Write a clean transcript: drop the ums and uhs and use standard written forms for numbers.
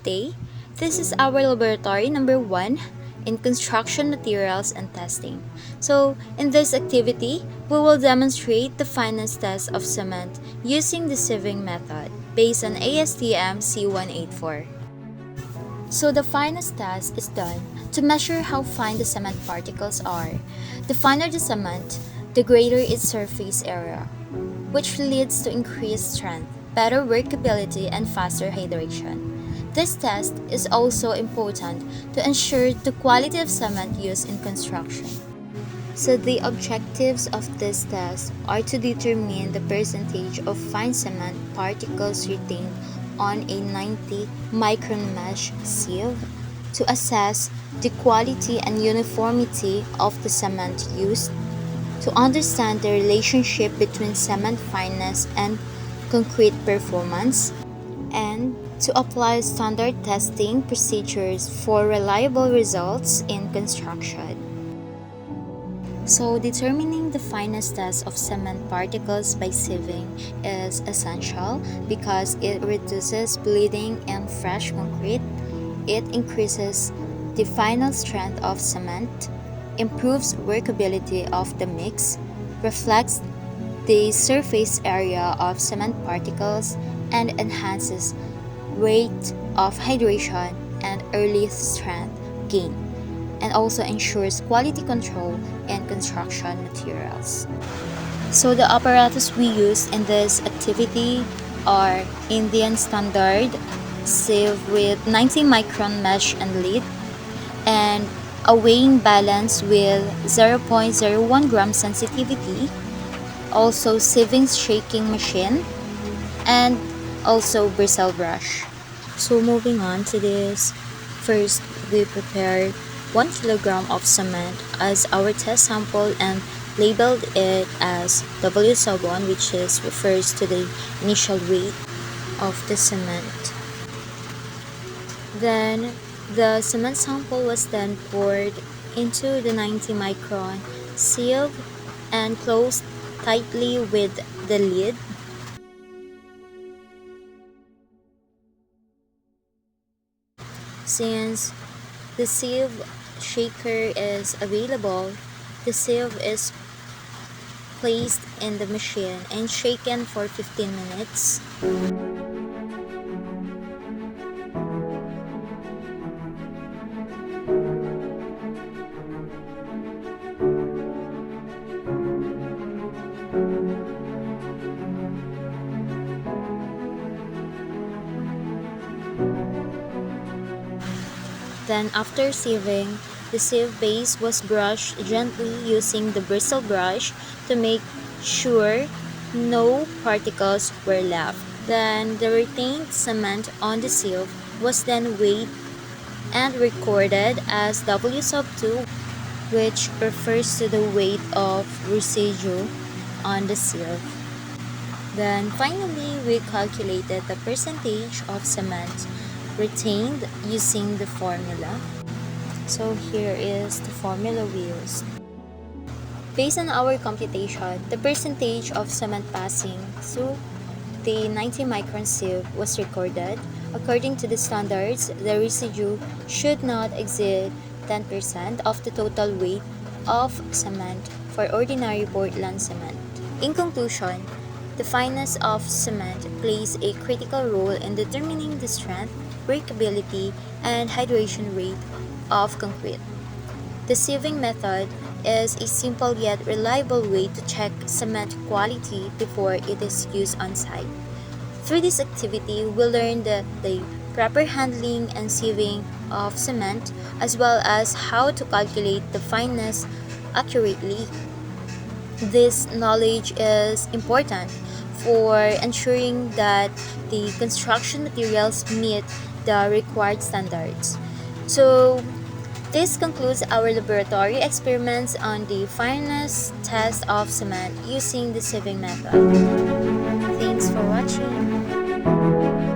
Good day. This is our laboratory number 1 in construction materials and testing. So, in this activity, we will demonstrate the fineness test of cement using the sieving method based on Astm C184. So, the fineness test is done to measure how fine the cement particles are. The finer the cement, the greater its surface area, which leads to increased strength, better workability, and faster hydration. This test is also important to ensure the quality of cement used in construction. So the objectives of this test are to determine the percentage of fine cement particles retained on a 90 micron mesh sieve, to assess the quality and uniformity of the cement used, to understand the relationship between cement fineness and concrete performance, and to apply standard testing procedures for reliable results in construction. So, determining the fineness test of cement particles by sieving is essential because it reduces bleeding in fresh concrete, it increases the final strength of cement, improves workability of the mix, reflects the surface area of cement particles, and enhances rate of hydration and early strength gain, and also ensures quality control in construction materials. So the apparatus we use in this activity are Indian standard sieve with 90 micron mesh and lid, and a weighing balance with 0.01 gram sensitivity, also sieving shaking machine, and also bristle brush. So moving on to this, first we prepare 1 kilogram of cement as our test sample and labeled it as W1, which refers to the initial weight of the cement. Then the cement sample was then poured into the 90 micron sieve and closed tightly with the lid. Since the sieve shaker is available, the sieve is placed in the machine and shaken for 15 minutes. Then after sieving, the sieve base was brushed gently using the bristle brush to make sure no particles were left. Then the retained cement on the sieve was then weighed and recorded as W2, which refers to the weight of residue on the sieve. Then finally, we calculated the percentage of cement retained using the formula. So here is the formula we used. Based on our computation, the percentage of cement passing through the 90 micron sieve was recorded. According to the standards, the residue should not exceed 10% of the total weight of cement for ordinary Portland cement. In conclusion, the fineness of cement plays a critical role in determining the strength, breakability, and hydration rate of concrete. The sieving method is a simple yet reliable way to check cement quality before it is used on site. Through this activity, we learn the proper handling and sieving of cement, as well as how to calculate the fineness accurately. This knowledge is important for ensuring that the construction materials meet the required standards. So, this concludes our laboratory experiments on the fineness test of cement using the sieving method. Thanks for watching.